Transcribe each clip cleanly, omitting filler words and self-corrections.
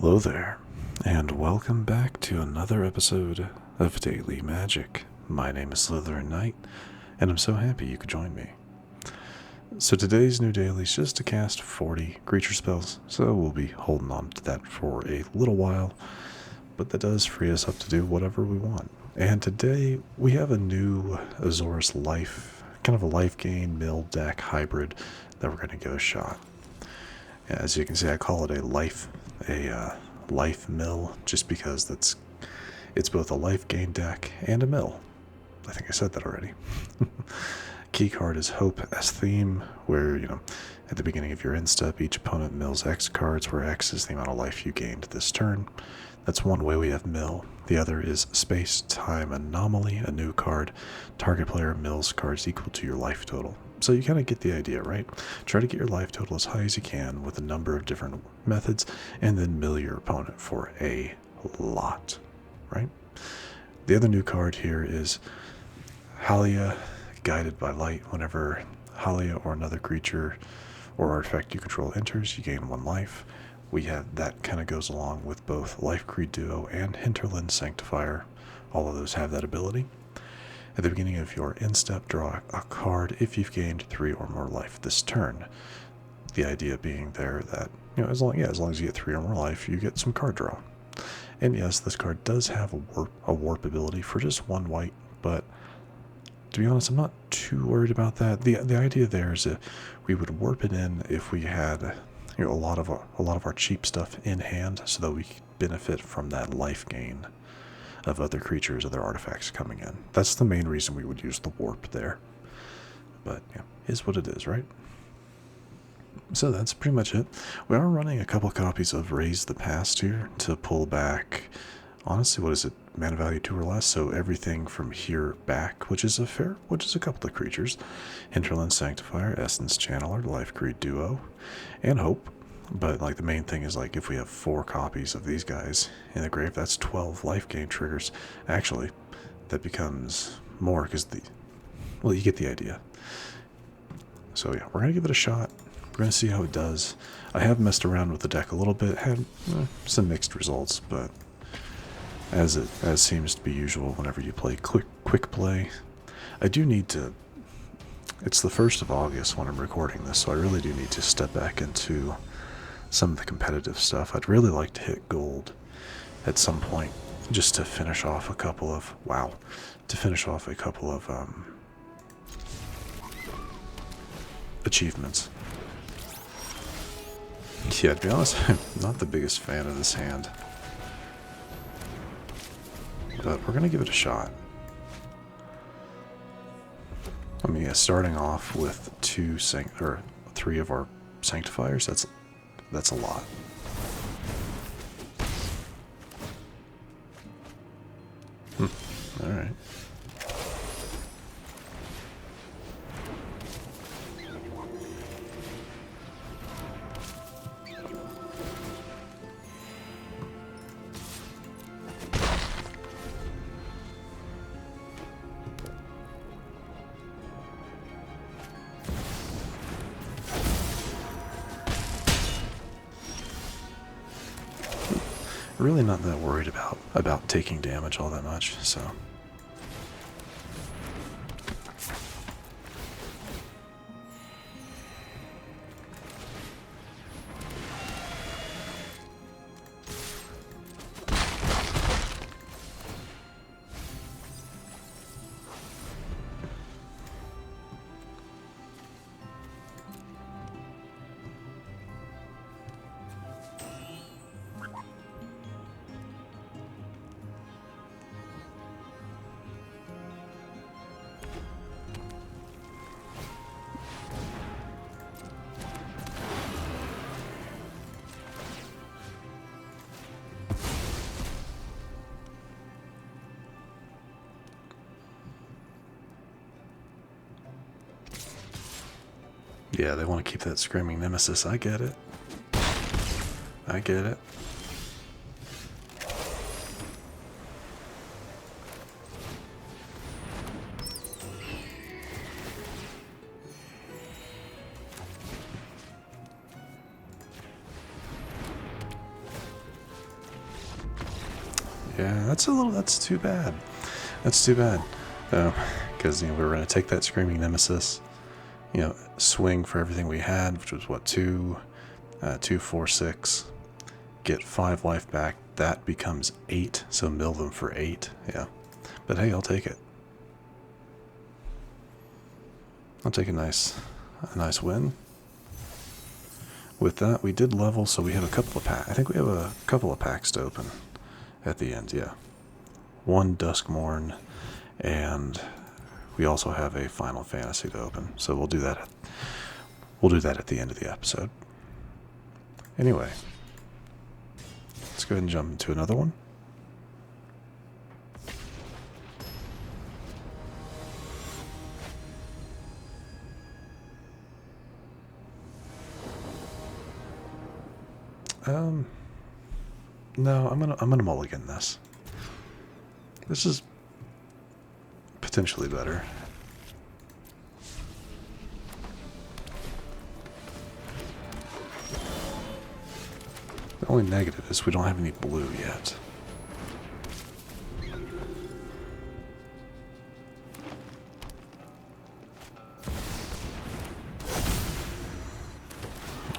Hello there, and welcome back to another episode of Daily Magic. My name is SlytherinKnight, and I'm so happy you could join me. So today's new daily is just to cast 40 creature spells, so we'll be holding on to that for a little while, but that does free us up to do whatever we want. And today we have a new Azorius kind of a life gain mill deck hybrid that we're going to give a shot. As you can see, I call it a LifeMill just because it's both a life gain deck and a mill. I think I said that already. Key card is Hope Estheim, where, at the beginning of your end step, each opponent mills X cards, where X is the amount of life you gained this turn. That's one way we have mill. The other is Space-Time Anomaly, a new card. Target player mills cards equal to your life total. So you kind of get the idea, right? Try to get your life total as high as you can with a number of different methods, and then mill your opponent for a lot, right? The other new card here is Haliya, Guided by Light. Whenever Haliya or another creature or artifact you control enters, you gain 1 life. We have that kind of goes along with both Lifecreed Duo and Hinterland Sanctifier. All of those have that ability. At the beginning of your end step, draw a card if you've gained 3 or more life this turn. The idea being there that, as long as you get 3 or more life, you get some card draw. And yes, this card does have a warp ability for just 1 white, but to be honest, I'm not too worried about that. The idea there is that we would warp it in if we had a lot of our cheap stuff in hand, so that we could benefit from that life gain of other creatures, other artifacts coming in. That's the main reason we would use the warp there. But is what it is, right? So that's pretty much it. We are running a couple copies of Raise the Past here to pull back, honestly, what is it, mana value 2 or less, so everything from here back, which is a couple of creatures. Hinterland Sanctifier, Essence Channeler, Lifecreed Duo, and Hope. But the main thing is if we have 4 copies of these guys in the grave, that's 12 life gain triggers. Actually, that becomes more because you get the idea. So yeah, we're gonna give it a shot. We're gonna see how it does. I have messed around with the deck a little bit, had some mixed results, but as seems to be usual whenever you play quick play, I do need to. It's the 1st of August when I'm recording this, so I really do need to step back into some of the competitive stuff. I'd really like to hit gold at some point, just to finish off a couple of achievements. Yeah, to be honest, I'm not the biggest fan of this hand, but we're gonna give it a shot. I mean, starting off with 3 of our sanctifiers, that's a lot. All right. Really not that worried about taking damage all that much, so. Yeah, they want to keep that screaming nemesis. I get it. I get it. Yeah, that's too bad. That's too bad. Because, we were going to take that Screaming Nemesis, swing for everything we had, which was what, 2, 4, 6, get 5 life back. That becomes 8, so mill them for 8. Yeah. But hey, I'll take it. I'll take a nice win. With that, we did level, so we have a couple of packs. I think we have a couple of packs to open at the end, yeah. 1 Duskmourn, and we also have a Final Fantasy to open. So we'll do that. We'll do that at the end of the episode. Anyway, let's go ahead and jump into another one. No, I'm gonna mulligan this. This is potentially better. The only negative is we don't have any blue yet.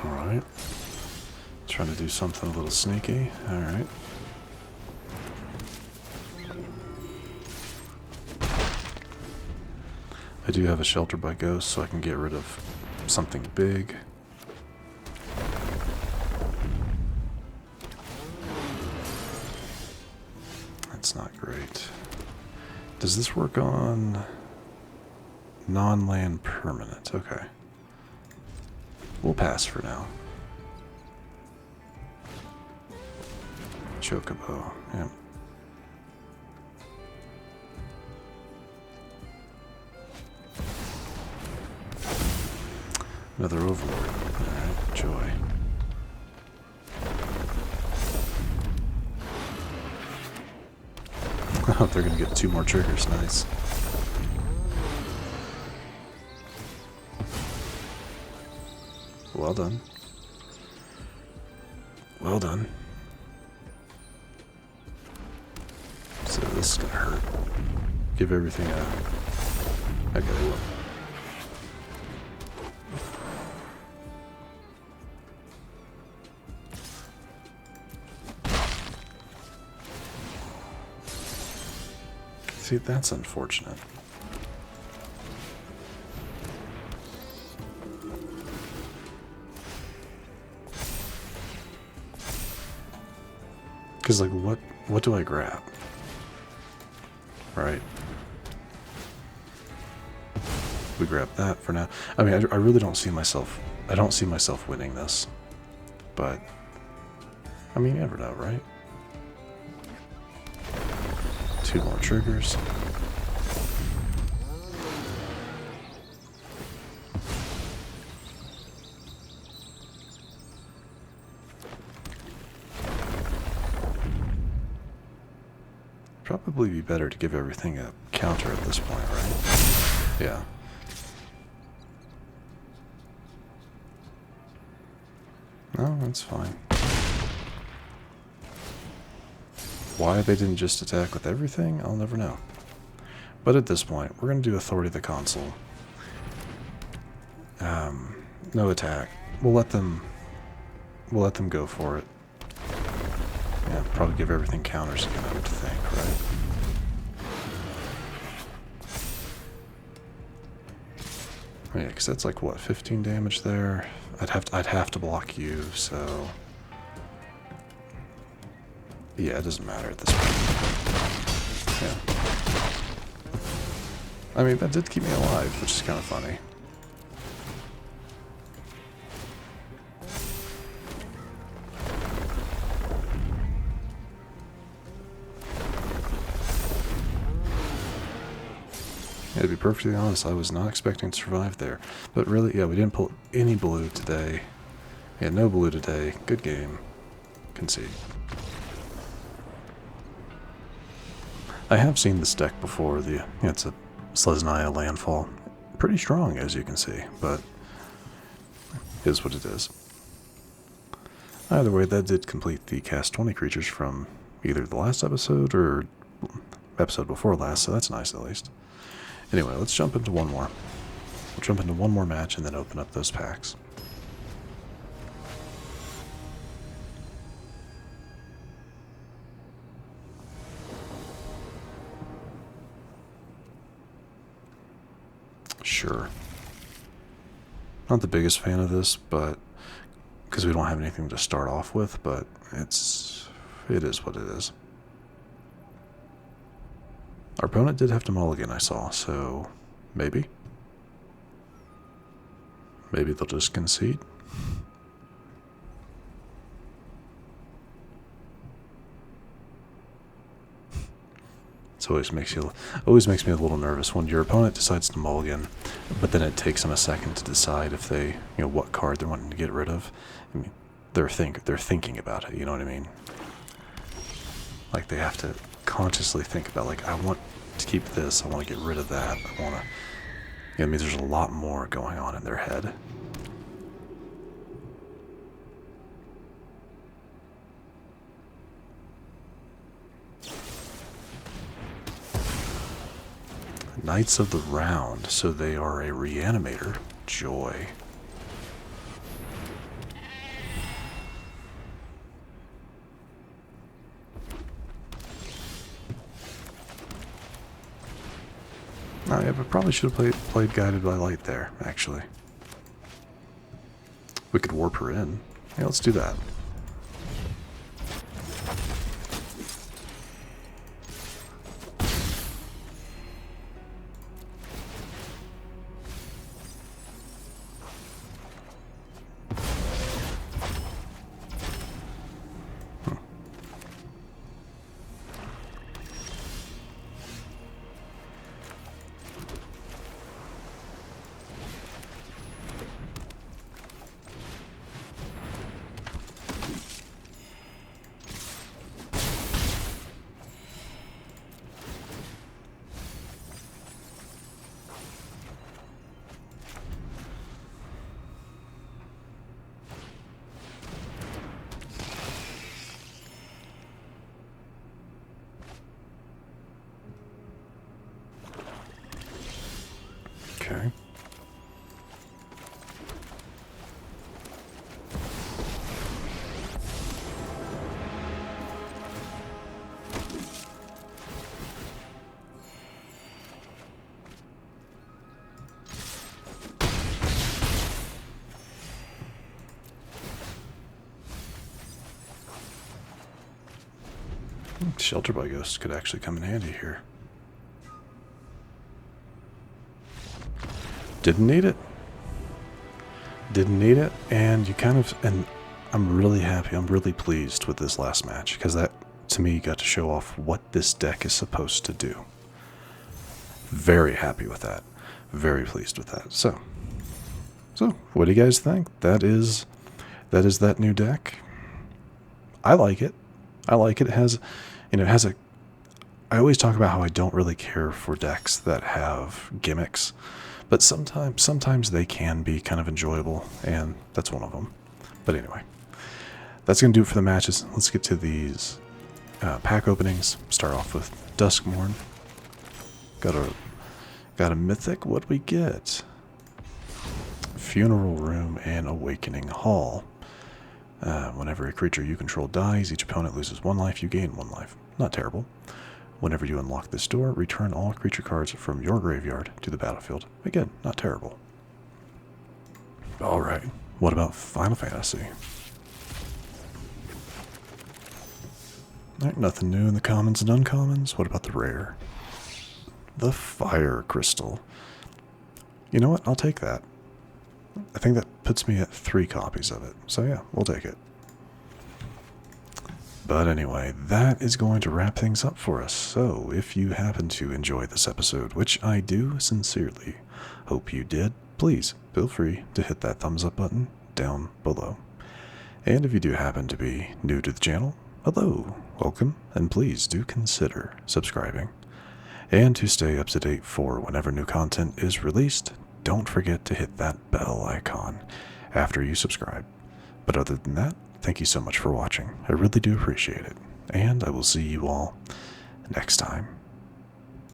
Alright. Trying to do something a little sneaky. Alright. I do have a Shelter by Ghost, so I can get rid of something big. That's not great. Does this work on non-land permanent? Okay. We'll pass for now. Chocobo, yeah. Another Overlord. Alright, joy. Oh, they're gonna get 2 more triggers, nice. Well done. Well done. So this is gonna hurt. Give everything a... Okay, they will. See, that's unfortunate. Because, like, what do I grab? Right. We grab that for now. I mean, I really don't see myself... I don't see myself winning this. But... I mean, you never know, right? 2 more triggers. Probably be better to give everything a counter at this point, right? Yeah. No, that's fine. Why they didn't just attack with everything, I'll never know. But at this point, we're going to do Authority of the Consul. No attack. We'll let them go for it. Yeah, probably give everything counters again, I would think, right? Yeah, because that's like what, 15 damage there. I'd have to block you, so yeah, it doesn't matter at this point. Yeah. I mean, that did keep me alive, which is kind of funny. Yeah, to be perfectly honest, I was not expecting to survive there. But really, yeah, we didn't pull any blue today. Yeah, no blue today. Good game. Concede. I have seen this deck before. It's a SlytherinKnight landfall. Pretty strong, as you can see, but it is what it is. Either way, that did complete the cast 20 creatures from either the last episode or episode before last, so that's nice at least. Anyway, let's jump into one more. We'll jump into one more match and then open up those packs. Sure. Not the biggest fan of this, but because we don't have anything to start off with, but it is what it is. Our opponent did have to mulligan, I saw, so maybe they'll just concede. It always makes me a little nervous when your opponent decides to mulligan, but then it takes them a second to decide if they, what card they're wanting to get rid of. I mean, they're thinking about it. You know what I mean? Like they have to consciously think about, like, I want to keep this. I want to get rid of that. I want to. I mean, there's a lot more going on in their head. Knights of the Round, so they are a reanimator. Joy. Oh, yeah, but probably should have played Guided by Light there, actually. We could warp her in. Yeah, let's do that. Okay. Shelter by Ghosts could actually come in handy here. Didn't need it. Didn't need it, and and I'm really happy, I'm really pleased with this last match, because that, to me, got to show off what this deck is supposed to do. Very happy with that. Very pleased with that. So what do you guys think? That is that new deck. I like it. I like it. It has, I always talk about how I don't really care for decks that have gimmicks, but sometimes they can be kind of enjoyable, and that's one of them. But anyway, that's going to do it for the matches. Let's get to these pack openings. Start off with Duskmourn. Got a mythic. What do we get? Funeral Room and Awakening Hall. Whenever a creature you control dies, each opponent loses 1 life, you gain 1 life. Not terrible. Whenever you unlock this door, return all creature cards from your graveyard to the battlefield. Again, not terrible. Alright, what about Final Fantasy? Alright, nothing new in the commons and uncommons. What about the rare? The Fire Crystal. You know what? I'll take that. I think that puts me at 3 copies of it. So yeah, we'll take it. But anyway, that is going to wrap things up for us. So if you happen to enjoy this episode, which I do sincerely hope you did, please feel free to hit that thumbs up button down below. And if you do happen to be new to the channel, hello, welcome, and please do consider subscribing. And to stay up to date for whenever new content is released, don't forget to hit that bell icon after you subscribe. But other than that, thank you so much for watching. I really do appreciate it. and I will see you all next time.